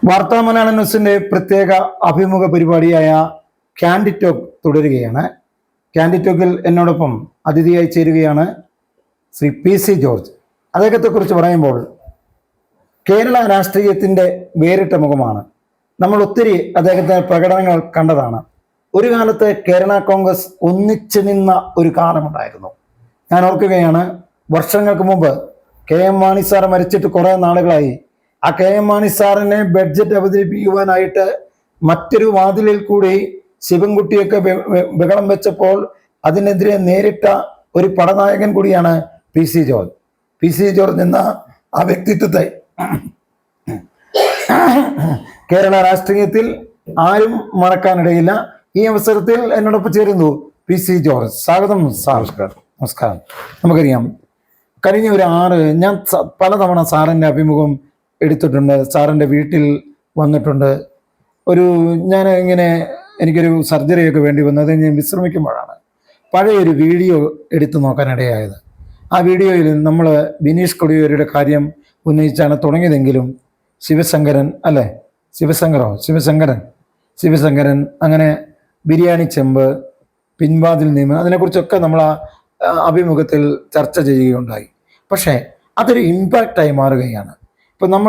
വാർത്താ മലയാളം ന്യൂസിന്റെ പ്രത്യേക അഭിമുഖ പരിപാടിയായ കാൻഡിഡ് ടോക്ക് തുടരുകയാണ്. കാൻഡിഡ് ടോക്കിൽ എന്നോടൊപ്പം അതിഥിയായി ചേരുകയാണ് ശ്രീ PC ജോർജ്. അദ്ദേഹത്തെക്കുറിച്ച് പറയുമ്പോൾ കേരള രാഷ്ട്രീയത്തിൻ്റെ വേറിട്ട മുഖമാണ്. നമ്മൾ ഒത്തിരി അദ്ദേഹത്തിൻ്റെ പ്രകടനങ്ങൾ കണ്ടതാണ്. ഒരു കാലത്ത് കേരള കോൺഗ്രസ് ഒന്നിച്ചു നിന്ന ഒരു കാലമുണ്ടായിരുന്നു. ഞാൻ ഓർക്കുകയാണ്, വർഷങ്ങൾക്ക് മുമ്പ് KM മാണി സാർ മരിച്ചിട്ട് കുറേ നാളുകളായി. ആ KM മാണി സാറിനെ ബഡ്ജറ്റ് അവതരിപ്പിക്കുവാനായിട്ട് മറ്റൊരു വാതിലിൽ കൂടി ശിവൻകുട്ടിയൊക്കെ ബഹളം വെച്ചപ്പോൾ അതിനെതിരെ നേരിട്ട ഒരു പടനായകൻ കൂടിയാണ് PC ജോർജ്. PC ജോർജ് എന്ന ആ വ്യക്തിത്വത്തെ കേരള രാഷ്ട്രീയത്തിൽ ആരും മറക്കാനിടയില്ല. ഈ അവസരത്തിൽ എന്നോടൊപ്പം ചേരുന്നു PC ജോർജ്. സ്വാഗതം സാർ. നമസ്കാരം. നമുക്കറിയാം, കഴിഞ്ഞ ഒരു ഞാൻ പലതവണ സാറിൻ്റെ അഭിമുഖം എടുത്തിട്ടുണ്ട്, സാറിൻ്റെ വീട്ടിൽ വന്നിട്ടുണ്ട്. ഞാൻ എനിക്കൊരു സർജറിയൊക്കെ വേണ്ടി വന്നത് ഞാൻ വിശ്രമിക്കുമ്പോഴാണ് പഴയൊരു വീഡിയോ എടുത്തു നോക്കാനിടയായത്. ആ വീഡിയോയിൽ നമ്മൾ ബിനീഷ് കൊടിയേരിയുടെ കാര്യം ഉന്നയിച്ചാണ് തുടങ്ങിയതെങ്കിലും ശിവശങ്കരൻ അങ്ങനെ ബിരിയാണി ചെമ്പ്, പിൻവാതിൽ നിയമം, അതിനെക്കുറിച്ചൊക്കെ നമ്മൾ ആ അഭിമുഖത്തിൽ ചർച്ച ചെയ്യുകയുണ്ടായി. പക്ഷേ അതൊരു ഇമ്പാക്റ്റായി മാറുകയാണ്. ഇപ്പം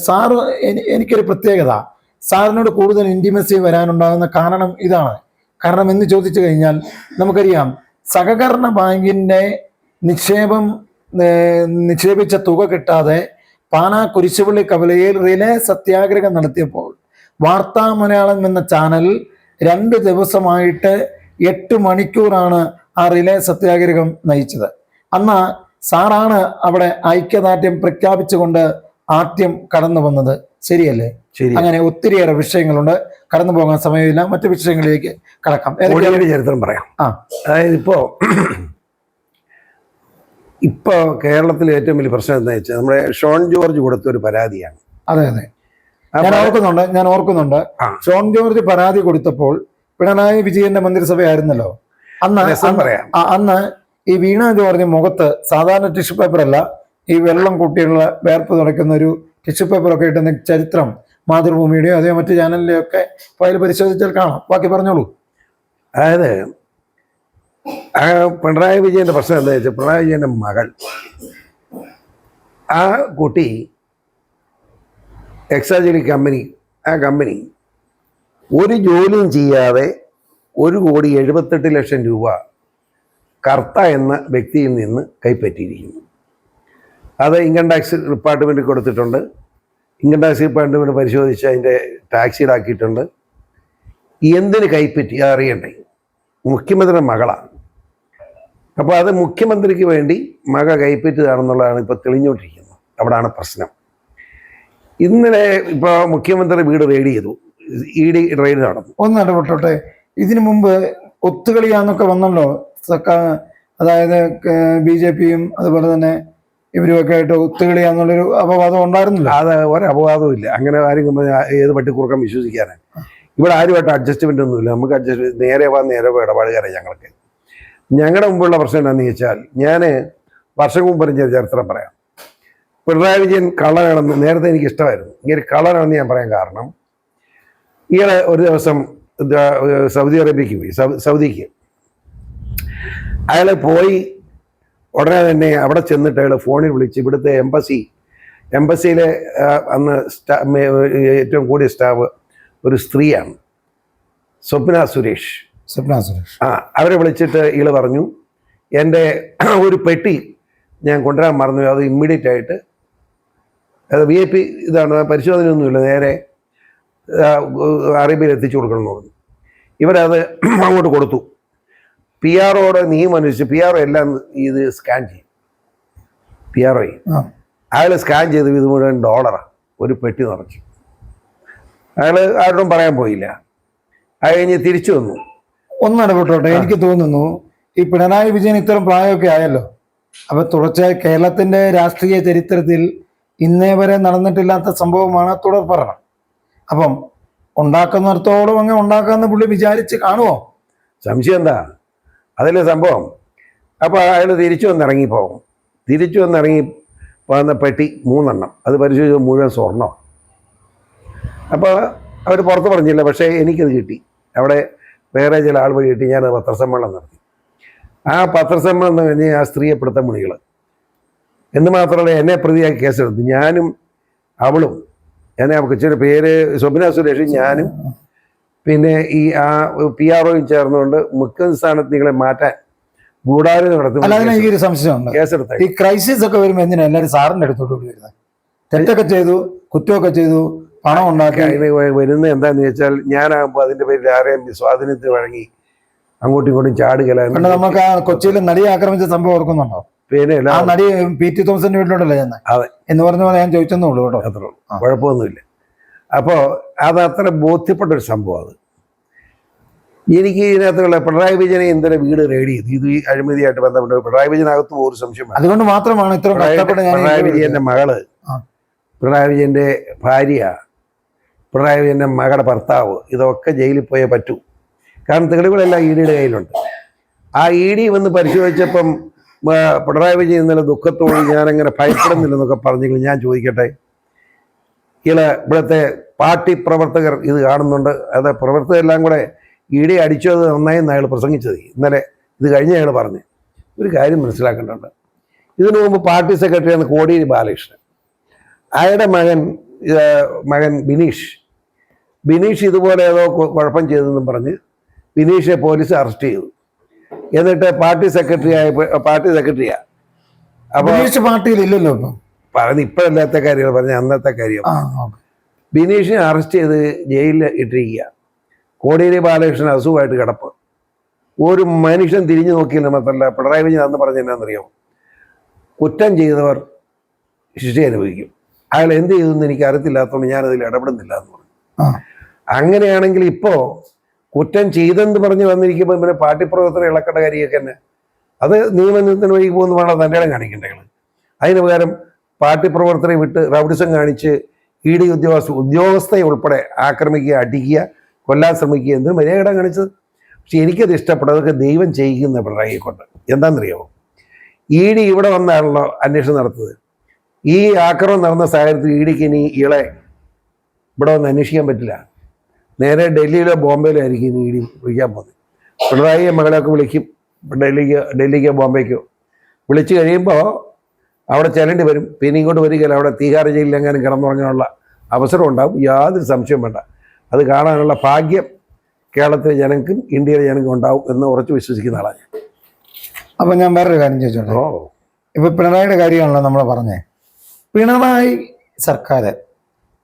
സാറ് എനിക്കൊരു പ്രത്യേകത, സാറിനോട് കൂടുതൽ ഇൻറ്റിമസി വരാനുണ്ടാകുന്ന കാരണം ഇതാണ്. കാരണം എന്ന് ചോദിച്ചു കഴിഞ്ഞാൽ നമുക്കറിയാം, സഹകരണ ബാങ്കിൻ്റെ നിക്ഷേപിച്ച തുക കിട്ടാതെ പാലാ കുരിശുപള്ളി കവലയിൽ റിലേ സത്യാഗ്രഹം നടത്തിയപ്പോൾ വാർത്താ മലയാളം എന്ന ചാനൽ 2 ദിവസമായിട്ട് 8 മണിക്കൂറാണ് ആ റിലേ സത്യാഗ്രഹം നയിച്ചത്. അന്ന് സാറാണ് അവിടെ ഐക്യദാർഢ്യം പ്രഖ്യാപിച്ചുകൊണ്ട് ആദ്യം കടന്നു വന്നത്. ശരിയല്ലേ? അങ്ങനെ ഒത്തിരിയേറെ വിഷയങ്ങളുണ്ട്, കടന്നു പോകാൻ സമയമില്ല. മറ്റു വിഷയങ്ങളിലേക്ക് കടക്കാം. ചരിത്രം പറയാം. അതായത് ഇപ്പോ കേരളത്തിലെ ഏറ്റവും വലിയ പ്രശ്നം എന്താ വെച്ചാൽ നമ്മുടെ ഷോൺ ജോർജ് കൊടുത്ത ഒരു പരാതിയാണ്. അതെ, ഞാൻ ഓർക്കുന്നുണ്ട്. ഷോൺ ജോർജ് പരാതി കൊടുത്തപ്പോൾ പിണറായി വിജയന്റെ മന്ത്രിസഭയായിരുന്നല്ലോ അന്ന്. ഈ വീണ ജോർജ് മുഖത്ത് സാധാരണ ടിഷ്യൂ പേപ്പർ അല്ല, ഈ വെള്ളം കൂട്ടിയുള്ള വേർപ്പ് തുടയ്ക്കുന്ന ഒരു ടിഷ്യൂ പേപ്പറൊക്കെ ഇട്ടുന്ന ചരിത്രം മാതൃഭൂമിയുടെയോ അതേ മറ്റു ചാനലിലെയോ ഒക്കെ ഫയൽ പരിശോധിച്ചാൽ കാണാം. ബാക്കി പറഞ്ഞോളൂ. അതായത് പിണറായി വിജയന്റെ പ്രശ്നം എന്താ വെച്ചാൽ, പിണറായി വിജയന്റെ മകൾ, ആ കുട്ടി എക്സാജലി കമ്പനി, ആ കമ്പനി ഒരു ജോലിയും ചെയ്യാതെ 1,78,00,000 രൂപ കർത്ത എന്ന വ്യക്തിയിൽ നിന്ന് കൈപ്പറ്റിയിരിക്കുന്നു. അത് ഇൻകം ടാക്സ് ഡിപ്പാർട്ട്മെൻറ്റിൽ കൊടുത്തിട്ടുണ്ട്. ഇൻകം ടാക്സ് ഡിപ്പാർട്ട്മെൻറ്റ് പരിശോധിച്ച് അതിൻ്റെ ടാക്സ് ഈടാക്കിയിട്ടുണ്ട്. എന്തിന് കൈപ്പറ്റി അറിയണ്ടേ? മുഖ്യമന്ത്രിയുടെ മകളാണ്. അപ്പോൾ അത് മുഖ്യമന്ത്രിക്ക് വേണ്ടി മക കൈപ്പറ്റിയതാണെന്നുള്ളതാണ് ഇപ്പോൾ തെളിഞ്ഞുകൊണ്ടിരിക്കുന്നത്. അവിടാണ് പ്രശ്നം. ഇന്നലെ ഇപ്പോൾ മുഖ്യമന്ത്രി വീട് റെയ്ഡ് ചെയ്തു, ED റെയ്ഡ് നടന്നു. ഒന്ന് ഇടപെട്ടോട്ടെ. ഇതിനു മുമ്പ് ഒത്തുകളിയാന്നൊക്കെ വന്നല്ലോ, അതായത് BJPയും അതുപോലെ തന്നെ ഇവരുമൊക്കെ ആയിട്ട് ഒത്തുകളിയാന്നുള്ളൊരു അപവാദം ഉണ്ടായിരുന്നില്ല. അത് ഒരപവാദവും ഇല്ല. അങ്ങനെ ആരും ഏത് പട്ടിക്കുറുക്കം വിശ്വസിക്കാനാണ്? ഇവിടെ ആരുമായിട്ട് അഡ്ജസ്റ്റ്മെൻ്റ് ഒന്നുമില്ല. നമുക്ക് നേരെ ഇടപാടുകാരെ ഞങ്ങളുടെ മുമ്പുള്ള പ്രശ്നം എന്താണെന്ന് ചോദിച്ചാൽ, ഞാൻ വർഷം മുമ്പ് പറഞ്ഞ ചരിത്രം പറയാം. പിണറായി വിജയൻ കള്ളനാണെന്ന് നേരത്തെ എനിക്ക് ഇഷ്ടമായിരുന്നു. ഇങ്ങനെ കള്ളനാണെന്ന് ഞാൻ പറയാൻ കാരണം, ഇയാളെ ഒരു ദിവസം സൗദി അറേബ്യക്ക് പോയി. സൗദിക്ക് അയാൾ പോയി ഉടനെ തന്നെ അവിടെ ചെന്നിട്ട് അയാൾ ഫോണിൽ വിളിച്ച് ഇവിടുത്തെ എംബസിയിലെ അന്ന് ഏറ്റവും കൂടിയ സ്റ്റാഫ് ഒരു സ്ത്രീയാണ്, സ്വപ്ന സുരേഷ്. അവരെ വിളിച്ചിട്ട് ഇയാൾ പറഞ്ഞു, എൻ്റെ ഒരു പെട്ടി ഞാൻ കൊണ്ടുവരാൻ മറന്നു, അത് ഇമ്മീഡിയറ്റ് ആയിട്ട്, അത് VIP ഇതാണ്, പരിശോധനയൊന്നുമില്ല, നേരെ അറേബ്യയിൽ എത്തിച്ചു കൊടുക്കണം എന്ന് പറഞ്ഞു. ഇവരത് അങ്ങോട്ട് കൊടുത്തു. PROയുടെ നിയമം അനുസരിച്ച് PRO എല്ലാം ഇത് സ്കാൻ ചെയ്യും. PRO അയാൾ സ്കാൻ ചെയ്ത് ഇത് മുഴുവൻ $, ഒരു പെട്ടി നിറച്ചു. അയാൾ ആരോടും പറയാൻ പോയില്ല. അത് കഴിഞ്ഞ് തിരിച്ചു വന്നു. ഒന്നിടപെട്ടോട്ടെ. എനിക്ക് തോന്നുന്നു ഈ പിണറായി വിജയൻ ഇത്തരം പ്രായമൊക്കെ ആയല്ലോ, അപ്പൊ തുടർച്ചയായി കേരളത്തിന്റെ രാഷ്ട്രീയ ചരിത്രത്തിൽ ഇന്നേ വരെ നടന്നിട്ടില്ലാത്ത സംഭവമാണ് തുടർ ഭരണം. അപ്പം ഉണ്ടാക്കുന്നിടത്തോളം അങ്ങ് ഉണ്ടാക്കാന്ന് പുള്ളി വിചാരിച്ച് കാണുമോ? സംശയം എന്താ? അതല്ലേ സംഭവം. അപ്പോൾ അയാൾ തിരിച്ചു വന്നിറങ്ങി വന്ന പെട്ടി 3 എണ്ണം, അത് പരിശോധിച്ച് മുഴുവൻ സ്വർണ്ണം. അപ്പോൾ അവർ പുറത്ത് പറഞ്ഞില്ല, പക്ഷേ എനിക്കത് കിട്ടി. അവിടെ വേറെ ചില ആൾ വഴി കിട്ടി. ഞാനത് പത്രസമ്മേളനം നടത്തി. ആ പത്രസമ്മേളനം കഴിഞ്ഞ് ആ സ്ത്രീയെ പിടുത്തം മണികൾ എന്ന് മാത്രമല്ല എന്നെ പ്രതിയാക്കി കേസെടുത്തു. ഞാനും അവളും, എന്നെ കൊച്ചിൻ്റെ പേര് സ്വപ്ന സുരേഷും ഞാനും പിന്നെ ഈ ആ PROയും ചേർന്നുകൊണ്ട് മുഖ്യ സ്ഥാനത്ത് നിങ്ങളെ മാറ്റാൻ ഗൂഢാലോചന നടത്തും. അല്ല, അതിന് എനിക്കൊരു സംശയമുണ്ട്. കേസെടുത്ത ഈ ക്രൈസിസ് ഒക്കെ വരുമ്പോൾ എന്തിനാ എല്ലാവരും സാറിന്റെ അടുത്തോട്ട് വരുന്നത്? തെറ്റൊക്കെ ചെയ്തു, കുറ്റമൊക്കെ ചെയ്തു, പണം ഉണ്ടാക്കി അതിന് വരുന്നത് എന്താന്ന് വെച്ചാൽ ഞാനാകുമ്പോൾ അതിന്റെ പേരിൽ ആരെയും സ്വാധീനത്തിന് വഴങ്ങി അങ്ങോട്ടും ഇങ്ങോട്ടും ചാടുകലാണ്. നമുക്ക് ആ കൊച്ചിയിൽ നടിയെ ആക്രമിച്ച സംഭവം ഓർക്കുന്നുണ്ടോ? പിന്നെ ആ നടി PT തോമസിന്റെ വീട്ടിലോട്ടല്ലേ ചെന്നെ അതെ എന്ന് പറഞ്ഞ പോലെ ഞാൻ ചോദിച്ചെന്നേ ഉള്ളൂ കേട്ടോ. അത്രേ ഉള്ളൂ, കുഴപ്പമൊന്നുമില്ല. അപ്പോൾ അത് അത്ര ബോധ്യപ്പെട്ടൊരു സംഭവം. അത് എനിക്ക് ഇതിനകത്തുള്ള പിണറായി വിജയനെ എന്തിനാ വീട് റെഡി ചെയ്തു? ഇത് ഈ അഴിമതിയായിട്ട് ബന്ധപ്പെട്ട് പിണറായി വിജയനകത്ത് ഒരു സംശയം വേണം. അതുകൊണ്ട് മാത്രമാണ് ഇത്ര പിണറായി വിജയന്റെ മകള്, പിണറായി വിജയന്റെ ഭാര്യ, പിണറായി വിജയന്റെ മകളുടെ ഭർത്താവ്, ഇതൊക്കെ ജയിലിൽ പോയേ പറ്റൂ. കാരണം തെളിവുകളെല്ലാം EDയുടെ കയ്യിലുണ്ട്. ആ ED വന്ന് പരിശോധിച്ചപ്പം പിണറായി വിജയൻ ഇന്നലെ ദുഃഖത്തോട് ഞാനങ്ങനെ ഭയപ്പെടുന്നില്ലെന്നൊക്കെ പറഞ്ഞെങ്കിൽ ഞാൻ ചോദിക്കട്ടെ, ഇവിടുത്തെ പാർട്ടി പ്രവർത്തകർ ഇത് കാണുന്നുണ്ട്. അത് പ്രവർത്തകരെല്ലാം കൂടെ ED അടിച്ചത് നന്നായി അയാൾ പ്രസംഗിച്ചത് ഇന്നലെ. ഇത് കഴിഞ്ഞ് അയാൾ പറഞ്ഞ് ഒരു കാര്യം മനസ്സിലാക്കേണ്ടതുണ്ട്. ഇതിനു മുമ്പ് പാർട്ടി സെക്രട്ടറിയാണ് കോടിയേരി ബാലകൃഷ്ണൻ. അയാളുടെ മകൻ ബിനീഷ് ഇതുപോലെ ഏതോ കുഴപ്പം ചെയ്തെന്നും പറഞ്ഞ് ബിനീഷെ പോലീസ് അറസ്റ്റ് ചെയ്തു. എന്നിട്ട് പാർട്ടി സെക്രട്ടറിയാ. അപ്പൊ പാർട്ടിയിൽ ഇല്ലല്ലോ പറഞ്ഞ് ഇപ്പോഴല്ലാത്ത കാര്യങ്ങൾ പറഞ്ഞ അന്നത്തെ കാര്യം. ബിനീഷിനെ അറസ്റ്റ് ചെയ്ത് ജയിലിൽ ഇട്ടിരിക്കുക. കോടിയേരി ബാലകൃഷ്ണൻ അസുഖമായിട്ട് കിടപ്പ്. ഒരു മനുഷ്യൻ തിരിഞ്ഞു നോക്കിയില്ല. മാത്രമല്ല പിണറായി വിജയൻ അന്ന് പറഞ്ഞ എന്നാണെന്നറിയാമോ? കുറ്റം ചെയ്തവർ ശിക്ഷ അനുഭവിക്കും. അയാൾ എന്ത് ചെയ്തെന്ന് എനിക്ക് അറിയത്തില്ലാത്തതുകൊണ്ട് ഞാനതിൽ ഇടപെടുന്നില്ല എന്ന് പറഞ്ഞു. അങ്ങനെയാണെങ്കിൽ ഇപ്പോൾ കുറ്റം ചെയ്തെന്ന് പറഞ്ഞ് വന്നിരിക്കുമ്പോൾ പിന്നെ പാർട്ടി പ്രവർത്തനം ഇളക്കേണ്ട കാര്യമൊക്കെ തന്നെ അത് നിയമത്തിന് വഴി പോകുന്ന വേണം തൻ്റെ ഇടം കാണിക്കേണ്ടത്. അതിന് പകരം പാർട്ടി പ്രവർത്തകരെ വിട്ട് റൗഡിസം കാണിച്ച് ED ഉദ്യോഗസ്ഥയെ ഉൾപ്പെടെ ആക്രമിക്കുക, അടിക്കുക, കൊല്ലാൻ ശ്രമിക്കുക, എന്ത് മര്യാദ കാണിച്ചത്. പക്ഷെ എനിക്കത് ഇഷ്ടപ്പെടും. അതൊക്കെ ദൈവം ചെയ്യിക്കുന്ന പിണറായിയെ കൊണ്ട്. എന്താണെന്നറിയാമോ? ED ഇവിടെ വന്നാണല്ലോ അന്വേഷണം നടത്തുന്നത്. ഈ ആക്രമണം നടന്ന സാഹചര്യത്തിൽ EDക്ക് ഇനി ഇവിടെ വന്ന് അന്വേഷിക്കാൻ പറ്റില്ല. നേരെ ഡൽഹിയിലോ ബോംബെയിലോ ആയിരിക്കും ഇനി ED വിളിക്കാൻ പോകുന്നത്. പിണറായിയെ മകളെയൊക്കെ വിളിക്കും ഡൽഹിക്കോ ബോംബെക്കോ. വിളിച്ചു കഴിയുമ്പോൾ അവിടെ ചെല്ലേണ്ടി വരും. പിന്നെ ഇങ്ങോട്ട് വരികയില്ല. അവിടെ തീഹാർ ജയിലിൽ എങ്ങാനും കിടന്നുറങ്ങാനുള്ള അവസരം ഉണ്ടാവും. യാതൊരു സംശയം വേണ്ട. അത് കാണാനുള്ള ഭാഗ്യം കേരളത്തിലെ ജനങ്ങൾക്കും ഇന്ത്യയിലെ ജനങ്ങൾക്കും ഉണ്ടാവും എന്ന് ഉറച്ചു വിശ്വസിക്കുന്ന ആളാണ് ഞാൻ. അപ്പം ഞാൻ വേറൊരു കാര്യം ചോദിച്ചോട്ടെ. ഇപ്പം പിണറായിയുടെ കാര്യമാണല്ലോ നമ്മൾ പറഞ്ഞേ. പിണറായി സർക്കാർ,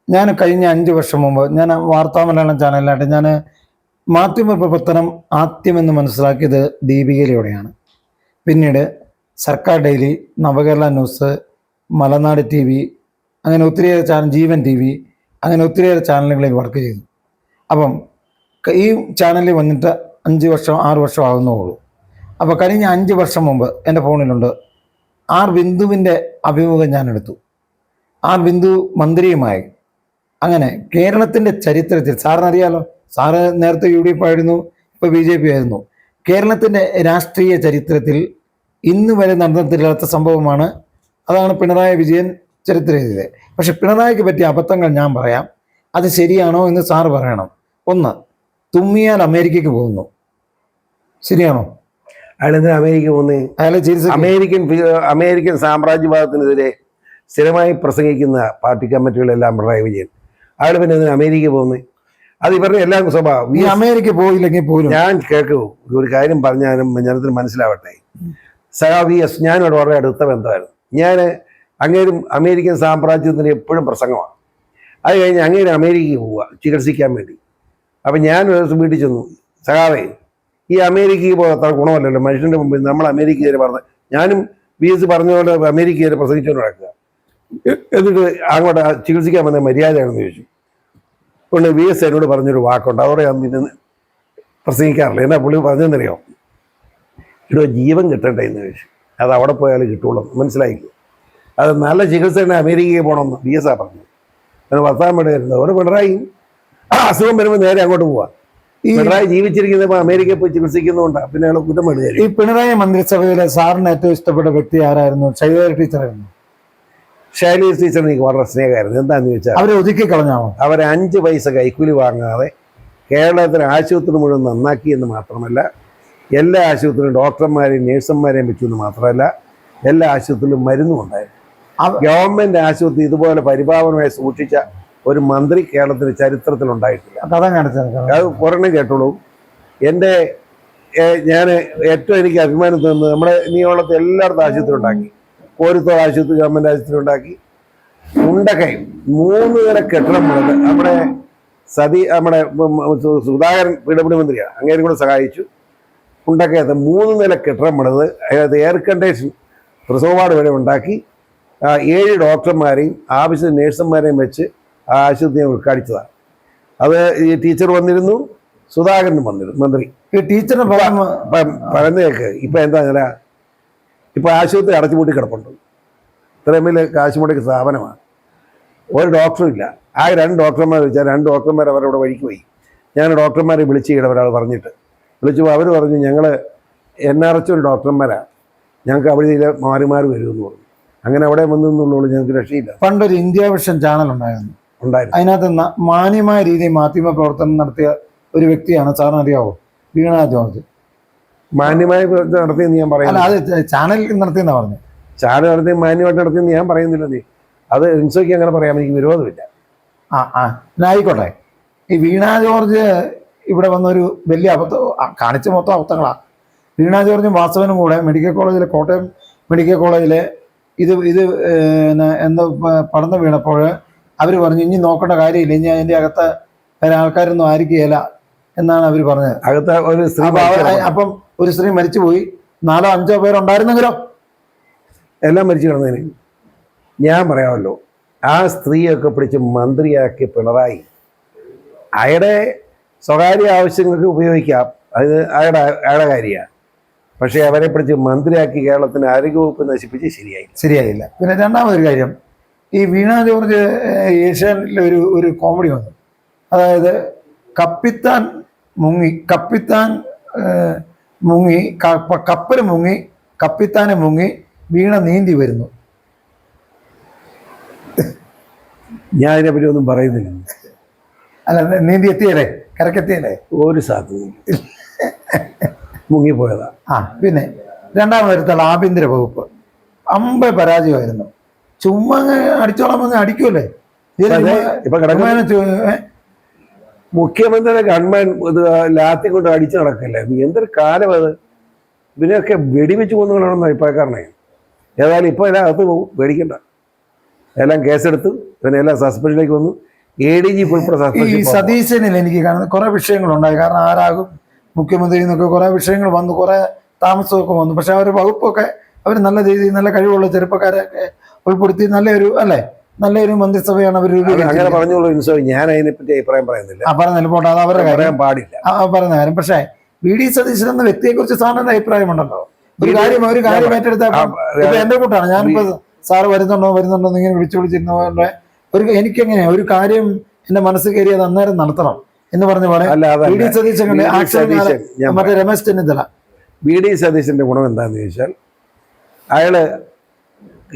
ഞാൻ കഴിഞ്ഞ 5 വർഷം മുമ്പ് ഞാൻ വാർത്താമലയാളം ചാനലിലായിട്ട് ഞാൻ മാധ്യമപ്രവർത്തനം ആദ്യമെന്ന് മനസ്സിലാക്കിയത് ദീപികയിലൂടെയാണ്. പിന്നീട് സർക്കാർ ഡെയിലി, നവകേരള ന്യൂസ്, മലനാട് TV, അങ്ങനെ ഒത്തിരിയേറെ ചാനൽ, ജീവൻ TV, അങ്ങനെ ഒത്തിരിയേറെ ചാനലുകളിൽ വർക്ക് ചെയ്തു. അപ്പം ഈ ചാനലിൽ വന്നിട്ട് 5 വർഷം 6 വർഷം ആകുന്നുള്ളൂ. അപ്പോൾ കഴിഞ്ഞ 5 വർഷം മുമ്പ് എൻ്റെ ഫോണിലുണ്ട് ബിന്ദുവിൻ്റെ അഭിമുഖം ഞാൻ എടുത്തു. ബിന്ദു മന്ത്രിയുമായി. അങ്ങനെ കേരളത്തിൻ്റെ ചരിത്രത്തിൽ, സാറിനറിയാലോ, സാറ് നേരത്തെ UDF ആയിരുന്നു, ഇപ്പോൾ BJP ആയിരുന്നു. കേരളത്തിൻ്റെ രാഷ്ട്രീയ ചരിത്രത്തിൽ ഇന്ന് വരെ നടന്നിട്ടില്ലാത്ത സംഭവമാണ്. അതാണ് പിണറായി വിജയൻ ചരിത്രം ചെയ്തത്. പക്ഷെ പിണറായിക്ക് പറ്റിയ അബദ്ധങ്ങൾ ഞാൻ പറയാം. അത് ശരിയാണോ എന്ന് സാറ് പറയണം. 1, തുമ്മിയാൽ അമേരിക്കയ്ക്ക് പോകുന്നു. ശരിയാണോ? അയാളെന്തിനാ അമേരിക്ക പോകുന്നത്? അയാൾ അമേരിക്കൻ സാമ്രാജ്യവാദത്തിനെതിരെ സ്ഥിരമായി പ്രസംഗിക്കുന്ന പാർട്ടി കമ്മിറ്റികളെല്ലാം പിണറായി വിജയൻ. അയാൾ പിന്നെ എന്തിനാ അമേരിക്ക പോകുന്നത്? അത് ഇവരുടെ എല്ലാം സ്വഭാവം. ഈ അമേരിക്ക പോയില്ലെങ്കിൽ പോലും ഞാൻ കേൾക്കൂ, ഒരു കാര്യം പറഞ്ഞാലും ജനത്തിന് മനസ്സിലാവട്ടെ. VS ഞാനോട് വളരെ അടുത്ത ബന്ധമായിരുന്നു. ഞാൻ അങ്ങേരും അമേരിക്കൻ സാമ്രാജ്യത്തിന് എപ്പോഴും പ്രസംഗമാണ്. അത് കഴിഞ്ഞ് അങ്ങേര് അമേരിക്കയ്ക്ക് പോവുക ചികിത്സിക്കാൻ വേണ്ടി. അപ്പം ഞാൻ ഒരു ദിവസം വീട്ടിൽ ചെന്നു, സഖാവേ ഈ അമേരിക്കയ്ക്ക് പോകാൻ അത്ര ഗുണമല്ലല്ലോ, മനുഷ്യൻ്റെ മുമ്പിൽ നമ്മൾ അമേരിക്കയിൽ പറഞ്ഞ് ഞാനും VS പറഞ്ഞുകൊണ്ട് അമേരിക്കയിൽ പ്രസംഗിച്ചുകൊണ്ട് നടക്കുക. എന്നിട്ട് അങ്ങോട്ട് ചികിത്സിക്കാൻ വന്ന മര്യാദയാണെന്ന് ചോദിച്ചു. കൊണ്ട് VS എന്നോട് പറഞ്ഞൊരു വാക്കുണ്ട്, അതോടെ ഞാൻ പിന്നെ പ്രസംഗിക്കാറില്ല. എന്നാ പുള്ളി പറഞ്ഞെന്നറിയോ? ഇവിടെ ജീവൻ കിട്ടട്ടെ എന്ന് ചോദിച്ചു. അത് അവിടെ പോയാൽ കിട്ടുള്ളൂ, മനസ്സിലായില്ല. അത് നല്ല ചികിത്സ തന്നെ അമേരിക്കയിൽ പോകണമെന്ന് VS പറഞ്ഞു. അങ്ങനെ വർത്താൻ വേണ്ടിയായിരുന്നു. അതുകൊണ്ട് പിണറായി അസുഖം വരുമ്പോൾ നേരെ അങ്ങോട്ട് പോവാം. ഈ പിണറായി ജീവിച്ചിരിക്കുന്നപ്പോൾ അമേരിക്കയിൽ പോയി ചികിത്സിക്കുന്നതുകൊണ്ടാണ് പിന്നെ അയാൾ കുറ്റം വേണ്ടി. ഈ പിണറായി മന്ത്രിസഭയിലെ സാറിന് ഏറ്റവും ഇഷ്ടപ്പെട്ട വ്യക്തി ആരായിരുന്നു? ശൈലജ ടീച്ചറായിരുന്നു. ശൈലജ ടീച്ചർ എനിക്ക് വളരെ സ്നേഹമായിരുന്നു. എന്താണെന്ന് ചോദിച്ചാൽ അവരെ ഒതുക്കി കളഞ്ഞാണോ? അവരെ 5 പൈസ കൈക്കൂലി വാങ്ങാതെ കേരളത്തിലെ ആശുപത്രി മുഴുവൻ നന്നാക്കി എന്ന് മാത്രമല്ല, എല്ലാ ആശുപത്രിയിലും ഡോക്ടർമാരെയും നേഴ്സുമാരെയും വെച്ചെന്ന് മാത്രമല്ല, എല്ലാ ആശുപത്രിയിലും മരുന്നും ഉണ്ടായിരുന്നു. ഗവൺമെൻറ് ആശുപത്രി ഇതുപോലെ പരിപാവനമായി സൂക്ഷിച്ച ഒരു മന്ത്രി കേരളത്തിൻ്റെ ചരിത്രത്തിലുണ്ടായിട്ടില്ല. അത് ഒരെണ്ണം കേട്ടോളൂ. ഞാൻ ഏറ്റവും എനിക്ക് അഭിമാനം തോന്നുന്നത്, നമ്മുടെ നീളത്തെ എല്ലായിടത്തും ആശുപത്രി ഉണ്ടാക്കി. കോരുത്തോട് ആശുപത്രി ഗവൺമെൻറ് ആശുപത്രി ഉണ്ടാക്കി. ഉണ്ടക്കയം 3 നില കെട്ടിടം പണിത് നമ്മുടെ സുധാകരൻ പീഡബ്ല്യു മന്ത്രിയാണ്, അങ്ങേരും കൂടെ സഹായിച്ചു. ഉണ്ടക്കയത്ത് 3 നില കെട്ടിടം പണിത് അതിനകത്ത് എയർ കണ്ടീഷൻ പ്രസവവാർഡ് വരെ ഉണ്ടാക്കി 7 ഡോക്ടർമാരെയും ആവശ്യത്തിന് നേഴ്സുമാരെയും വെച്ച് ആ ആശുപത്രി ഉദ്ഘാടിച്ചതാണ്. അത് ഈ ടീച്ചർ വന്നിരുന്നു, സുധാകരനും വന്നിരുന്നു മന്ത്രി. ഈ ടീച്ചറിന് പറഞ്ഞേക്ക് ഇപ്പം എന്താ ചില ഇപ്പം ആശുപത്രി അടച്ചുപൂട്ടി കിടപ്പുണ്ട്. ഇത്രയും വലിയ കാശ് മുടക്കിയ സ്ഥാപനമാണ്. ഒരു ഡോക്ടറും ഇല്ല. ആ 2 ഡോക്ടർമാർ വെച്ചാൽ 2 ഡോക്ടർമാർ അവരവിടെ വഴിക്ക് പോയി. ഞാൻ ഡോക്ടർമാരെ വിളിച്ച് ഒരാൾ പറഞ്ഞിട്ട് വിളിച്ചപ്പോൾ അവർ പറഞ്ഞു, ഞങ്ങൾ NRH ഡോക്ടർമാരാണ്, ഞങ്ങൾക്ക് അവിടെ മാറി വരുമെന്ന് പറഞ്ഞു. അങ്ങനെ അവിടെ വന്നെന്നുള്ളൂ, ഞങ്ങൾക്ക് രക്ഷയില്ല. പണ്ടൊരു ഇന്ത്യ വിഷൻ ചാനൽ ഉണ്ടായിരുന്നു. അതിനകത്ത് മാന്യമായ രീതിയിൽ മാധ്യമ പ്രവർത്തനം നടത്തിയ ഒരു വ്യക്തിയാണ്, സാറിന് അറിയാവോ? വീണ ജോർജ്. മാന്യമായ പ്രവർത്തനം നടത്തിയെന്ന് ഞാൻ പറയുന്നില്ല. അത് ചാനലിൽ നടത്തിയെന്നാ പറഞ്ഞു. ചാനൽ നടത്തി മാന്യമായിട്ട് നടത്തിയെന്ന് ഞാൻ പറയുന്നില്ല. നീ അത് ഇൻസോയ്ക്ക് അങ്ങനെ പറയാൻ എനിക്ക് വിരോധമില്ല. ആയിക്കോട്ടെ. ഈ വീണ ജോർജ് ഇവിടെ വന്നൊരു വലിയ അബദ്ധം കാണിച്ച മൊത്തം അബദ്ധങ്ങളാണ്. വീണ ജോർജും വാസവനും കൂടെ മെഡിക്കൽ കോളേജിലെ, കോട്ടയം മെഡിക്കൽ കോളേജിലെ ഇത് എന്തോ പടർന്നു വീണപ്പോൾ അവർ പറഞ്ഞു, ഇനി നോക്കേണ്ട കാര്യമില്ല, ഇനി അതിൻ്റെ അകത്ത് വേറെ ആൾക്കാരൊന്നും ആയിരിക്കുകയില്ല എന്നാണ് അവർ പറഞ്ഞത്. അകത്ത് ഒരു സ്ത്രീ അപ്പം ഒരു സ്ത്രീ മരിച്ചുപോയി, 4 or 5 പേരുണ്ടായിരുന്നെങ്കിലോ? എല്ലാം മരിച്ചു കിടന്നതിന് ഞാൻ പറയാമല്ലോ. ആ സ്ത്രീയൊക്കെ പിടിച്ച് മന്ത്രിയാക്കി പിണറായി അയാളുടെ സ്വകാര്യ ആവശ്യങ്ങൾക്ക് ഉപയോഗിക്കാം, അത് അയാളുടെ കാര്യമാണ്. പക്ഷേ അവരെ പിടിച്ച് മന്ത്രിയാക്കി കേരളത്തിന് ആരോഗ്യവകുപ്പ് നശിപ്പിച്ച് ശരിയായില്ല. പിന്നെ രണ്ടാമതൊരു കാര്യം, ഈ വീണ ജോർജ് ഏഷ്യാനെറ്റിലെ ഒരു കോമഡി വന്നു. അതായത് കപ്പിത്താൻ മുങ്ങി, കപ്പൽ മുങ്ങി, കപ്പിത്താനെ മുങ്ങി, വീണ നീന്തി വരുന്നു. ഞാൻ അതിനെപ്പറ്റി ഒന്നും പറയുന്നില്ല. അല്ല, നീന്തി എത്തിയല്ലേ, കരക്കെത്തിയല്ലേ? ഒരു സാധ്യതയും മുങ്ങിപ്പോയതാ. പിന്നെ രണ്ടാമതൊരുത്തുള്ള ആഭ്യന്തര വകുപ്പ് പരാജയമായിരുന്നു. ചുമ്മാ അടിച്ചോളാൻ വന്ന് അടിക്കൂല്ലേ? മുഖ്യമന്ത്രിയുടെ ഗവൺമെൻ ലാത്തി കൊണ്ട് അടിച്ചു നടക്കല്ലേ? എന്തൊരു കാലം അത്! ഇതിനെയൊക്കെ വെടിവെച്ച് കൊന്നുകളാണെന്ന് അഭിപ്രായക്കാരനെ. ഏതായാലും ഇപ്പോൾ എല്ലാം അകത്ത് പോകും, പേടിക്കണ്ട. എല്ലാം കേസെടുത്തു, പിന്നെ എല്ലാം സസ്പെൻഷനിലേക്ക് വന്നു. ADG ഉൾപ്പെടെ ഈ സതീശനിൽ എനിക്ക് കാണുന്ന കുറേ വിഷയങ്ങളുണ്ടായി. കാരണം ആരാകും മുഖ്യമന്ത്രി എന്നൊക്കെ കുറേ വിഷയങ്ങൾ വന്നു, കുറേ താമസമൊക്കെ വന്നു. പക്ഷെ അവർ വകുപ്പൊക്കെ അവർ നല്ല രീതിയിൽ നല്ല കഴിവുള്ള ചെറുപ്പക്കാരെയൊക്കെ ഉൾപ്പെടുത്തി നല്ലൊരു മന്ത്രിസഭയാണ് അവർ. അങ്ങനെ പറഞ്ഞോളൂ ഇൻസോ, ഞാൻ അതിനെപ്പറ്റി അഭിപ്രായം പറയുന്നില്ല. പറഞ്ഞാൽ പോട്ടെ, അത് അവരുടെ പറയാൻ പാടില്ല പറയുന്ന കാര്യം. പക്ഷേ VD സതീശൻ എന്ന വ്യക്തിയെക്കുറിച്ച് സാറിന് അഭിപ്രായമുണ്ടല്ലോ. ഒരു കാര്യം ഏറ്റെടുത്ത എന്റെ കൂട്ടാണ്. ഞാനിപ്പോ സാറ് വരുന്നുണ്ടോ ഇങ്ങനെ വിളിച്ചിരുന്ന എനിക്കെങ്ങനെ ഒരു കാര്യം എന്റെ മനസ്സിൽ കയറി അത് അന്നേരം നടത്തണം എന്ന് പറഞ്ഞ പോലെ VD സതീശൻ മറ്റേ രമേശ് ചെന്നിത്തല. VD സതീശന്റെ ഗുണം എന്താണെന്ന് ചോദിച്ചാൽ, അയാള്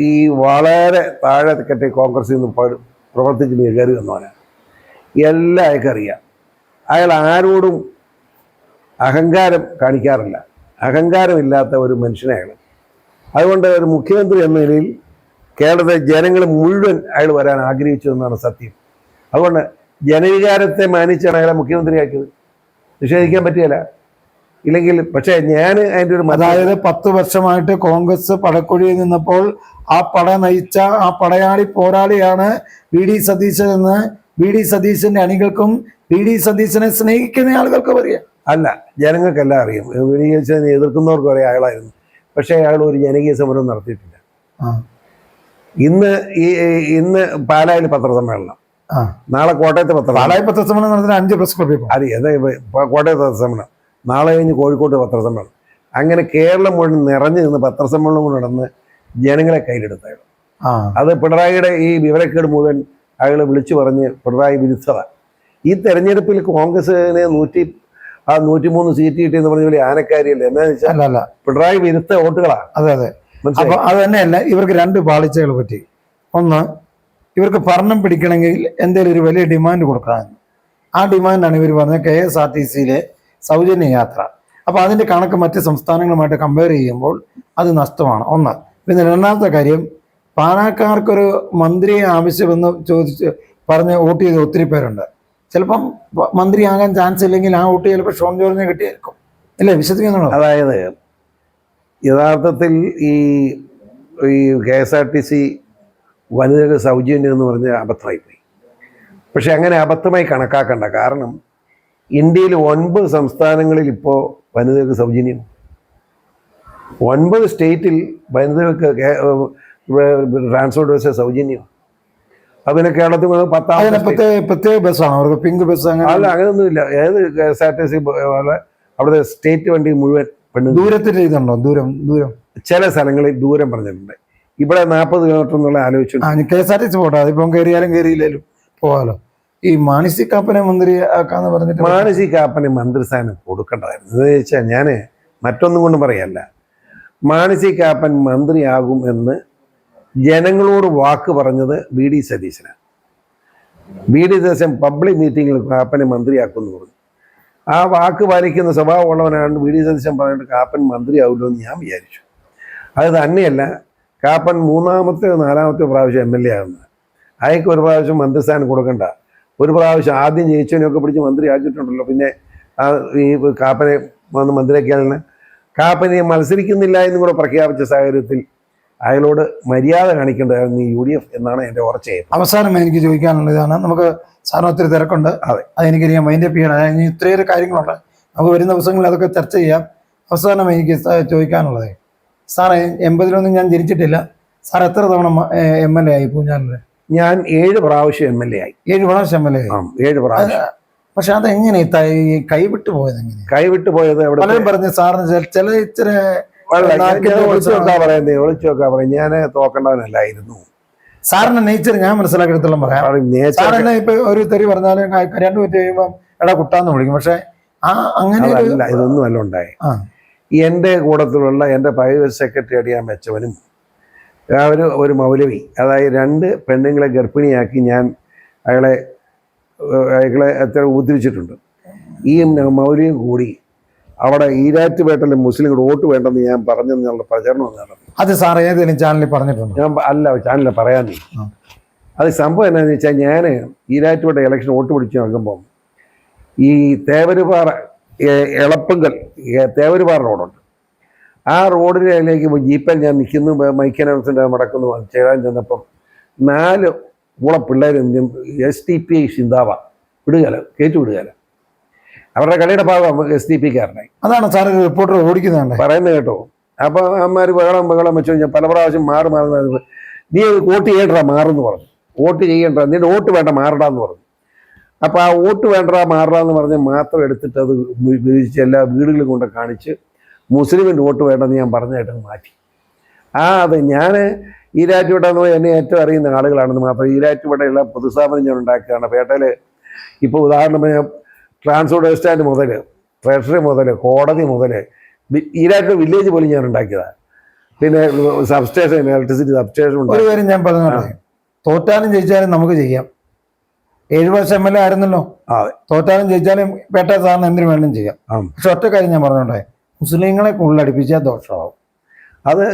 ഈ വളരെ താഴെ കെട്ടി കോൺഗ്രസിൽ നിന്ന് പ്രവർത്തിച്ച് കയറി വന്നവനാണ്. എല്ലാം അയാൾക്ക് അറിയാം. അയാൾ ആരോടും അഹങ്കാരം കാണിക്കാറില്ല. അഹങ്കാരമില്ലാത്ത ഒരു മനുഷ്യനാണ്. അതുകൊണ്ട് ഒരു മുഖ്യമന്ത്രി എന്ന നിലയിൽ കേരളത്തിലെ ജനങ്ങൾ മുഴുവൻ അയാൾ വരാൻ ആഗ്രഹിച്ചു എന്നാണ് സത്യം. അതുകൊണ്ട് ജനവികാരത്തെ മാനിച്ചാണ് അയാളെ മുഖ്യമന്ത്രിയാക്കിയത്. നിഷേധിക്കാൻ പറ്റിയല്ല. ഇല്ലെങ്കിൽ പക്ഷേ ഞാൻ അതിൻ്റെ ഒരു അതായത് 10 വർഷമായിട്ട് കോൺഗ്രസ് പടക്കുഴിയിൽ നിന്നപ്പോൾ ആ പട നയിച്ച ആ പടയാളി പോരാളിയാണ് VD സതീശൻ എന്ന് VD സതീശന്റെ അണികൾക്കും VD സതീശനെ സ്നേഹിക്കുന്ന ആളുകൾക്കും അറിയാം. അല്ല, ജനങ്ങൾക്കെല്ലാം അറിയാം. VD സതീശനെ എതിർക്കുന്നവർക്ക് പറയാം അയാളായിരുന്നു. പക്ഷേ അയാൾ ഒരു ജനകീയ സമരം നടത്തിയിട്ടില്ല. ഇന്ന് പാലായിൽ പത്രസമ്മേളനം, നാളെ കോട്ടയത്ത് പത്രസമ്മേളനം നടത്തുന്ന 5 പ്രസ് ക്ലബ്ബിൽ അറിയാം. കോട്ടയത്ത് പത്രസമ്മേളനം, നാളെ കഴിഞ്ഞ് കോഴിക്കോട്ട് പത്രസമ്മേളനം. അങ്ങനെ കേരളം മുഴുവൻ നിറഞ്ഞു നിന്ന് പത്രസമ്മേളനം കൊണ്ട് നടന്ന് ജനങ്ങളെ കയ്യിലെടുത്തയാൾ. അത് പിണറായിയുടെ ഈ വിവരക്കേട് മുഴുവൻ അയാൾ വിളിച്ചു പറഞ്ഞ് പിണറായി വിരുദ്ധത. ഈ തെരഞ്ഞെടുപ്പിൽ കോൺഗ്രസിന് 103 സീറ്റ് കിട്ടിയെന്ന് പറഞ്ഞ പോലെ ആനക്കാരിയല്ല. എന്നാന്ന് വെച്ചാൽ പിണറായി വിരുദ്ധ വോട്ടുകളാണ്. അതെ. അപ്പൊ അത് തന്നെയല്ല, ഇവർക്ക് 2 പാളിച്ചകൾ പറ്റി. ഒന്ന്, ഇവർക്ക് ഭരണം പിടിക്കണമെങ്കിൽ എന്തെങ്കിലും ഒരു വലിയ ഡിമാൻഡ് കൊടുക്കണം. ആ ഡിമാൻഡാണ് ഇവർ പറഞ്ഞത് KSRTCയിലെ സൗജന്യ യാത്ര. അപ്പോൾ അതിൻ്റെ കണക്ക് മറ്റ് സംസ്ഥാനങ്ങളുമായിട്ട് കമ്പയർ ചെയ്യുമ്പോൾ അത് നഷ്ടമാണ് ഒന്ന്. പിന്നെ രണ്ടാമത്തെ കാര്യം, പാലക്കാർക്കൊരു മന്ത്രിയെ ആവശ്യമെന്ന് ചോദിച്ച് പറഞ്ഞ് വോട്ട് ചെയ്ത് ഒത്തിരി പേരുണ്ട്. ചിലപ്പം മന്ത്രിയാകാൻ ചാൻസ് ഇല്ലെങ്കിൽ ആ വോട്ട് ചിലപ്പോൾ ഷോൺ ജോർജിനെ കിട്ടിയായിരിക്കും. അല്ലേ, വിശ്വസിക്കുന്നുണ്ടോ? അതായത് യഥാർത്ഥത്തിൽ ഈ KSRTC വനിതകൾ സൗജന്യം എന്ന് പറഞ്ഞ അബദ്ധമായിപ്പോയി. പക്ഷെ അങ്ങനെ അബദ്ധമായി കണക്കാക്കണ്ട. കാരണം ഇന്ത്യയിൽ 9 സംസ്ഥാനങ്ങളിൽ ഇപ്പോൾ വനിതകൾക്ക് സൗജന്യം. 9 സ്റ്റേറ്റിൽ വനിതകൾക്ക് ട്രാൻസ്പോർട്ട് ബസ് സൗജന്യം. അതിനെ കേരളത്തിൽ 10 പ്രത്യേക ബസ്സാണ് അവർക്ക്, പിങ്ക് ബസ് അങ്ങനെ അല്ല, അങ്ങനെയൊന്നുമില്ല. ഏത് KSRTC പോലെ അവിടുത്തെ സ്റ്റേറ്റ് വണ്ടി മുഴുവൻ ദൂരത്തിൽ ഇതുണ്ടോ? ദൂരം ചില സ്ഥലങ്ങളിൽ ദൂരം പറഞ്ഞിട്ടുണ്ട്. ഇവിടെ 40 കിലോമീറ്റർ എന്നുള്ള ആലോചിച്ചു. KSRTC പോട്ടെ, അതിപ്പം കയറിയാലും കയറിയില്ലേലും പോകാലോ. ഈ മാണി കാപ്പനെ മന്ത്രി ആക്കാന്ന് പറഞ്ഞിട്ട് മാണി കാപ്പന് മന്ത്രിസ്ഥാനം കൊടുക്കേണ്ടതായിരുന്നു. എന്ന് വെച്ചാൽ ഞാൻ മറ്റൊന്നും കൊണ്ട് പറയല്ല, മാണി കാപ്പൻ മന്ത്രിയാകും എന്ന് ജനങ്ങളോട് വാക്ക് പറഞ്ഞത് VD സതീശനാണ്. VD സതീശൻ പബ്ലിക് മീറ്റിങ്ങിൽ കാപ്പനെ മന്ത്രിയാക്കുമെന്ന് പറഞ്ഞു. ആ വാക്ക് പാലിക്കുന്ന സ്വഭാവമുള്ളവനാണ് VD സതീശൻ പറഞ്ഞിട്ട് കാപ്പൻ മന്ത്രിയാവുമല്ലോ എന്ന് ഞാൻ വിചാരിച്ചു. അത് തന്നെയല്ല, കാപ്പൻ 3-ാമത്തെ 4-ാമത്തെ പ്രാവശ്യം MLA ആകുന്നത്. അയാൾക്ക് ഒരു പ്രാവശ്യം മന്ത്രിസ്ഥാനം കൊടുക്കണ്ട. ഒരു പ്രാവശ്യം ആദ്യം ജയിച്ചവനെയൊക്കെ പിടിച്ച് മന്ത്രി ആക്കിയിട്ടുണ്ടല്ലോ. പിന്നെ ഈ കാപ്പനെ വന്ന് മന്ത്രിയാക്കിയാൽ കാപ്പനെ മത്സരിക്കുന്നില്ല എന്നും കൂടെ പ്രഖ്യാപിച്ച സാഹചര്യത്തിൽ അയാളോട് മര്യാദ കാണിക്കേണ്ടതായിരുന്നു UDF എന്നാണ് എൻ്റെ ഉറച്ച. അവസാനം എനിക്ക് ചോദിക്കാനുള്ളതാണ്, നമുക്ക് സാറിന് ഒത്തിരി തിരക്കുണ്ട്. അതെ, അതെനിക്ക് മൈൻഡപ്പ് ചെയ്യണം. ഇനി ഇത്രയേറെ കാര്യങ്ങളുണ്ട്, നമുക്ക് വരുന്ന ദിവസങ്ങളിൽ അതൊക്കെ ചർച്ച ചെയ്യാം. അവസാനം എനിക്ക് ചോദിക്കാനുള്ളത്, സാറേ 80-ലൊന്നും ഞാൻ ജനിച്ചിട്ടില്ല. സാർ എത്ര തവണ MLA ആയി പൂഞ്ഞാറിൽ? ഞാൻ 7 പ്രാവശ്യം MLA ആയി. 7 പ്രാവശ്യം MLA ആയി? 7 പ്രാവശ്യം. പക്ഷെ അതെങ്ങനെ കൈവിട്ടു പോയത്? എങ്ങനെ കൈവിട്ടു പോയത്? പലരും പറഞ്ഞു സാറിന് ചില ഇച്ചിരി ഒളിച്ചു വെക്കാൻ പറയും. ഞാൻ തോക്കേണ്ടവനല്ലായിരുന്നു. സാറിന്റെ നേച്ചർ ഞാൻ മനസ്സിലാക്കിയെടുത്തോളം പറയാം. സാറിനെ ഇപ്പൊ ഒരു തെറി പറഞ്ഞാലും കരണ്ട് പറ്റി കഴിയുമ്പോൾ എടാ കുട്ടാന്ന് വിളിക്കും. പക്ഷെ അങ്ങനെ ഇതൊന്നും അല്ല ഉണ്ടായി. എൻ്റെ കൂട്ടത്തിലുള്ള എൻ്റെ പ്രൈവറ്റ് സെക്രട്ടറി അടിയാൻ വെച്ചവനും ഒരു മൗലവി, അതായത് 2 പെണ്ണുങ്ങളെ ഗർഭിണിയാക്കി ഞാൻ അയാളെ എത്ര ഉദ്ധരിച്ചിട്ടുണ്ട്. ഈ മൗലവിയും കൂടി അവിടെ ഈരാറ്റുപേട്ടയിലെ മുസ്ലിങ്ങൾ വോട്ട് വേണ്ടെന്ന് ഞാൻ പറഞ്ഞെന്നുള്ള പ്രചരണം നടന്നു. അത് സാർ ഏതെങ്കിലും ചാനലിൽ പറഞ്ഞിട്ടുണ്ട്? ഞാൻ ചാനലിൽ പറയാൻ. അത് സംഭവം എന്താണെന്ന് വെച്ചാൽ, ഞാൻ ഈരാറ്റുപേട്ട ഇലക്ഷൻ വോട്ട് പിടിച്ച് നോക്കുമ്പം ഈ തേവരുപാറ എളപ്പങ്കൽ തേവരുപാറ റോഡുണ്ട്. ആ റോഡിലേക്ക് ജീപ്പിൽ ഞാൻ നിൽക്കുന്നു, മൈക്കനൗൺസിൻ്റെ നടക്കുന്നു ചേരാൻ ചെന്നപ്പം 4 പിള്ളേർ SDPI ചിന്താവ വിടുകല കയറ്റി വിടുകല. അവരുടെ കളിയുടെ ഭാഗം SDPക്കാരനായി. അതാണ് സാർ റിപ്പോർട്ടർ ഓടിക്കുന്നതാണ് പറയുന്നത് കേട്ടോ. അപ്പോൾ അമ്മമാർ ബഹളം വെച്ച് കഴിഞ്ഞാൽ പല പ്രാവശ്യം മാറി നീ വോട്ട് ചെയ്യണ്ടാ മാറെന്ന് പറഞ്ഞു. വോട്ട് ചെയ്യണ്ട, നിന്റെ വോട്ട് വേണ്ട മാറടാന്ന് പറഞ്ഞു. അപ്പോൾ ആ വോട്ട് വേണ്ട മാറടാന്ന് പറഞ്ഞ് മാത്രം എടുത്തിട്ട് അത് വിരിച്ച് എല്ലാ വീടുകളും കൊണ്ട് കാണിച്ച് മുസ്ലിമിൻ്റെ വോട്ട് വേണ്ടെന്ന് ഞാൻ പറഞ്ഞായിട്ട് മാറ്റി. അത് ഞാൻ ഈരാറ്റുപേട്ട എന്നെ ഏറ്റവും അറിയുന്ന ആളുകളാണെന്ന് മാത്രം. ഈരാറ്റുപേട്ടയുള്ള പൊതുസ്ഥാപനം ഞാൻ ഉണ്ടാക്കുകയാണ്. പേട്ടയിൽ ഇപ്പോൾ ഉദാഹരണം പറഞ്ഞാൽ ട്രാൻസ്പോർട്ട് ബസ് സ്റ്റാൻഡ് മുതൽ ട്രഷറി മുതൽ കോടതി മുതൽ ഈരാറ്റുപേട്ട വില്ലേജ് പോലും ഞാൻ ഉണ്ടാക്കിയതാണ്. പിന്നെ സബ്സ്റ്റേഷൻ, ഇലക്ട്രിസിറ്റി സബ്സ്റ്റേഷൻ ഉണ്ട്. ഒരു കാര്യം ഞാൻ പറഞ്ഞോട്ടെ, തോറ്റാലും ജയിച്ചാലും നമുക്ക് ചെയ്യാം. 7 വർഷം MLA ആയിരുന്നല്ലോ. തോറ്റാലും ജയിച്ചാലും പേട്ട സാറിന് എന്തിനു വേണം ചെയ്യാം. പക്ഷെ ഒറ്റ കാര്യം ഞാൻ പറഞ്ഞോട്ടെ, മുസ്ലിങ്ങളെ ഉള്ളടിപ്പിച്ചാൽ ദോഷമാവും. അത്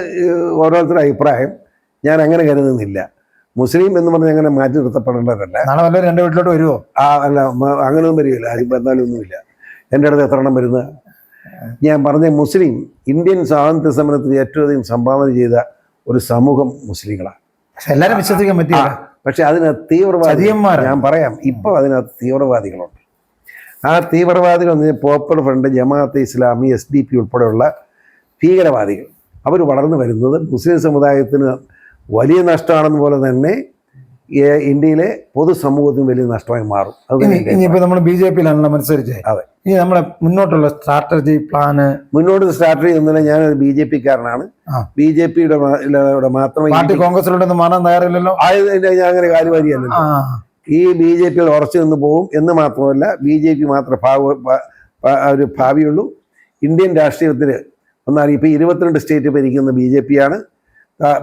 ഓരോരുത്തരുടെ അഭിപ്രായം. ഞാൻ അങ്ങനെ കരുതുന്നില്ല. മുസ്ലിം എന്ന് പറഞ്ഞാൽ അങ്ങനെ മാറ്റി നിർത്തപ്പെടേണ്ടതല്ല. നാളെ വല്ലതും എൻ്റെ വീട്ടിലോട്ട് വരുമോ? അല്ല, അങ്ങനെയൊന്നും വരികയില്ല. ആരും വന്നാലും ഒന്നുമില്ല. എൻ്റെ അടുത്ത് എത്ര എണ്ണം വരുന്നത്? ഞാൻ പറഞ്ഞ മുസ്ലിം ഇന്ത്യൻ സ്വാതന്ത്ര്യ സമരത്തിന് ഏറ്റവും അധികം സംഭാവന ചെയ്ത ഒരു സമൂഹം മുസ്ലിങ്ങളാണ്. പക്ഷെ എല്ലാവരും വിശ്വസിക്കാൻ പറ്റില്ല. പക്ഷെ അതിനകത്ത് തീവ്രവാദിമാർ, ഞാൻ പറയാം, ഇപ്പോൾ അതിനകത്ത് തീവ്രവാദികളുണ്ട്. ആ തീവ്രവാദികൾ എന്ന് പറഞ്ഞാൽ popular front, Jamaat-e Islami, SDP ഉൾപ്പെടെയുള്ള ഭീകരവാദികൾ. അവർ വളർന്നു വരുന്നത് മുസ്ലിം സമുദായത്തിന് വലിയ നഷ്ടമാണെന്ന് പോലെ തന്നെ ഇന്ത്യയിലെ പൊതുസമൂഹത്തിന് വലിയ നഷ്ടമായി മാറും. ഇനിയിപ്പോൾ നമ്മൾ BJPയിലാണല്ലോ മത്സരിച്ചത്. അതെ. ഇനി നമ്മുടെ മുന്നോട്ടുള്ള സ്ട്രാറ്റജി പ്ലാന്? മുന്നോട്ട് സ്ട്രാറ്റജി ഒന്നുമില്ല. ഞാനൊരു BJPക്കാരനാണ്. BJPയുടെ മാത്രമേ പാർട്ടി കോൺഗ്രസിലോട്ടൊന്നും മാറാൻ തയ്യാറില്ലല്ലോ. ഞാൻ അങ്ങനെ കാര്യമാരിയല്ലോ. ഈ BJPയിൽ ഉറച്ചു നിന്ന് പോകും എന്ന് മാത്രമല്ല, BJP മാത്രമേ ഒരു ഭാവിയുള്ളൂ. ഇന്ത്യൻ രാഷ്ട്രീയത്തിൽ ഒന്നാണ് ഇപ്പോൾ 22 സ്റ്റേറ്റ് ഭരിക്കുന്ന BJPയാണ്.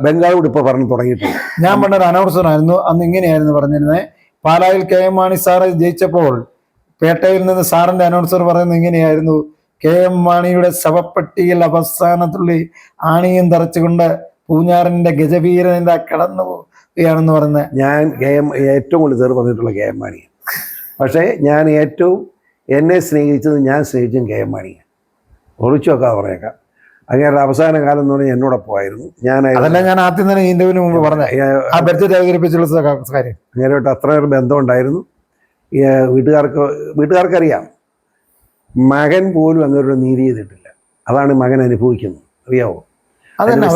ബംഗാളോട് ഇപ്പോൾ പറഞ്ഞു തുടങ്ങിയിട്ടുണ്ട്. ഞാൻ പണ്ടൊരു അനൗൺസറായിരുന്നു. അന്ന് ഇങ്ങനെയായിരുന്നു പറഞ്ഞിരുന്നത്. പാലായിൽ KM മാണി സാറ് ജയിച്ചപ്പോൾ പേട്ടയിൽ നിന്ന് സാറിന്റെ അനൗൺസർ പറയുന്നത് ഇങ്ങനെയായിരുന്നു: KM മാണിയുടെ ശവപ്പെട്ടിയിൽ അവസാനത്തുള്ളി ആണിയും തറച്ചുകൊണ്ട് പൂഞ്ഞാറിന്റെ ഗജവീരൻ ഇതാ കിടന്നു പോവുകയാണെന്ന് പറയുന്നത്. ഞാൻ ഏറ്റവും കൂടുതൽ തേർ പറഞ്ഞിട്ടുള്ള KM മാണിയാണ്. പക്ഷേ ഞാൻ ഏറ്റവും എന്നെ സ്നേഹിച്ചത് ഞാൻ സ്നേഹിച്ചും KM മാണിയാണ്. ഒളിച്ചു വെക്കാതെ പറഞ്ഞേക്കാം. അങ്ങനെ അവസാന കാലം എന്ന് പറഞ്ഞാൽ എന്നോടൊപ്പമായിരുന്നു. അതല്ല ഞാൻ ആദ്യം തന്നെ ഇന്റർവ്യൂവിന് മുമ്പ് പറഞ്ഞ ആ ബഡ്ജറ്റ് അവതരിപ്പിച്ചുള്ള കാര്യം. അങ്ങനെയായിട്ട് അത്രയേറെ ബന്ധമുണ്ടായിരുന്നു. വീട്ടുകാർക്കറിയാം. മകൻ പോലും അങ്ങനെ ഒരു നീതി ചെയ്തിട്ടില്ല. അതാണ് മകൻ അനുഭവിക്കുന്നത്. അറിയാവോ? അതന്നെ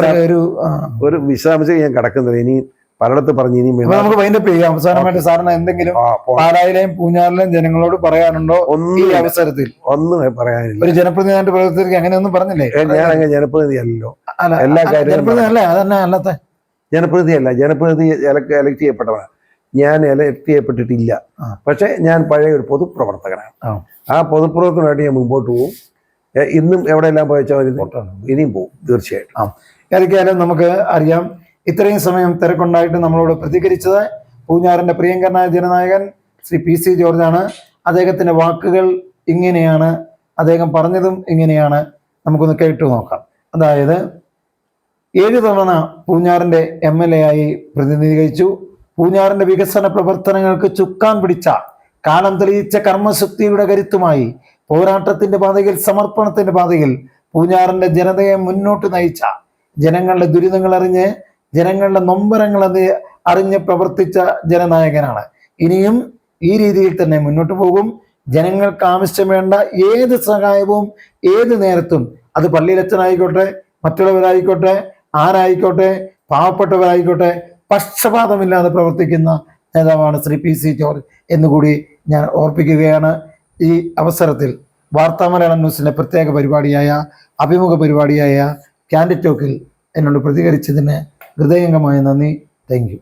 ഒരു വിശദാംശം ഞാൻ കിടക്കുന്നത്. ഇനി പലയിടത്ത് പറഞ്ഞ് ഇനി നമുക്ക് വൈൻഡപ്പ് ചെയ്യാം. അവസാനമായിട്ട് സാറിന് എന്തെങ്കിലും പാലായിലെയും പൂഞ്ഞാറിലെയും ജനങ്ങളോട് പറയാനുണ്ടോ? ഈ അവസരത്തിൽ ഒന്നും പറയാനില്ല. ഒരു ജനപ്രതിനിധിയായിട്ട് പ്രവർത്തിക്കുക അങ്ങനെയൊന്നും പറഞ്ഞില്ലേ? ഞാൻ അങ്ങനെ ജനപ്രതിനിധി അല്ലല്ലോ. എല്ലാ ജനപ്രതിനിധി അല്ലേ? അതന്നെ അല്ലാത്ത ജനപ്രതിനിധി അല്ല. ജനപ്രതിനിധി എലക്ട് ചെയ്യപ്പെട്ടവനാണ്. ഞാൻ എലക്ട് ചെയ്യപ്പെട്ടിട്ടില്ല. പക്ഷെ ഞാൻ പഴയ ഒരു പൊതുപ്രവർത്തകനാണ്. ആ പൊതുപ്രവർത്തനമായിട്ട് ഞാൻ മുമ്പോട്ട് പോകും. ഇന്നും എവിടെയെല്ലാം പോയച്ചാൽ ഇനിയും പോകും തീർച്ചയായിട്ടും. ഏതൊക്കെയായാലും നമുക്ക് അറിയാം, ഇത്രയും സമയം തിരക്കുണ്ടായിട്ട് നമ്മളോട് പ്രതികരിച്ചത് പൂഞ്ഞാറിന്റെ പ്രിയങ്കരനായ ജനനായകൻ ശ്രീ PC ജോർജാണ്. അദ്ദേഹത്തിന്റെ വാക്കുകൾ ഇങ്ങനെയാണ്, അദ്ദേഹം പറഞ്ഞതും ഇങ്ങനെയാണ്. നമുക്കൊന്ന് കേട്ടു നോക്കാം. അതായത് 7 തവണ പൂഞ്ഞാറിന്റെ MLA ആയി പ്രതിനിധീകരിച്ചു. പൂഞ്ഞാറിന്റെ വികസന പ്രവർത്തനങ്ങൾക്ക് ചുക്കാൻ പിടിച്ച, കാലം തെളിയിച്ച കർമ്മശക്തിയുടെ കരുത്തുമായി പോരാട്ടത്തിന്റെ പാതയിൽ, സമർപ്പണത്തിന്റെ പാതയിൽ പൂഞ്ഞാറിന്റെ ജനതയെ മുന്നോട്ട് നയിച്ച, ജനങ്ങളുടെ ദുരിതങ്ങൾ അറിഞ്ഞ്, ജനങ്ങളുടെ നൊമ്പരങ്ങൾ അറിഞ്ഞ് പ്രവർത്തിച്ച ജനനായകനാണ്. ഇനിയും ഈ രീതിയിൽ തന്നെ മുന്നോട്ട് പോകും. ജനങ്ങൾക്ക് ആവശ്യം വേണ്ട ഏത് സഹായവും ഏത് നേരത്തും, അത് പള്ളിയിലച്ചനായിക്കോട്ടെ, മറ്റുള്ളവരായിക്കോട്ടെ, ആരായിക്കോട്ടെ, പാവപ്പെട്ടവരായിക്കോട്ടെ, പക്ഷപാതമില്ലാതെ പ്രവർത്തിക്കുന്ന നേതാവാണ് ശ്രീ PC ജോർജ് എന്നുകൂടി ഞാൻ ഓർപ്പിക്കുകയാണ്. ഈ അവസരത്തിൽ വാർത്താ മലയാളം ന്യൂസിന്റെ പ്രത്യേക പരിപാടിയായ, അഭിമുഖ പരിപാടിയായ ക്യാൻഡിഡ് ടോക്കിൽ എന്നോട് പ്രതികരിച്ചതിന് ഹൃദയംഗമായ നന്ദി. Thank you.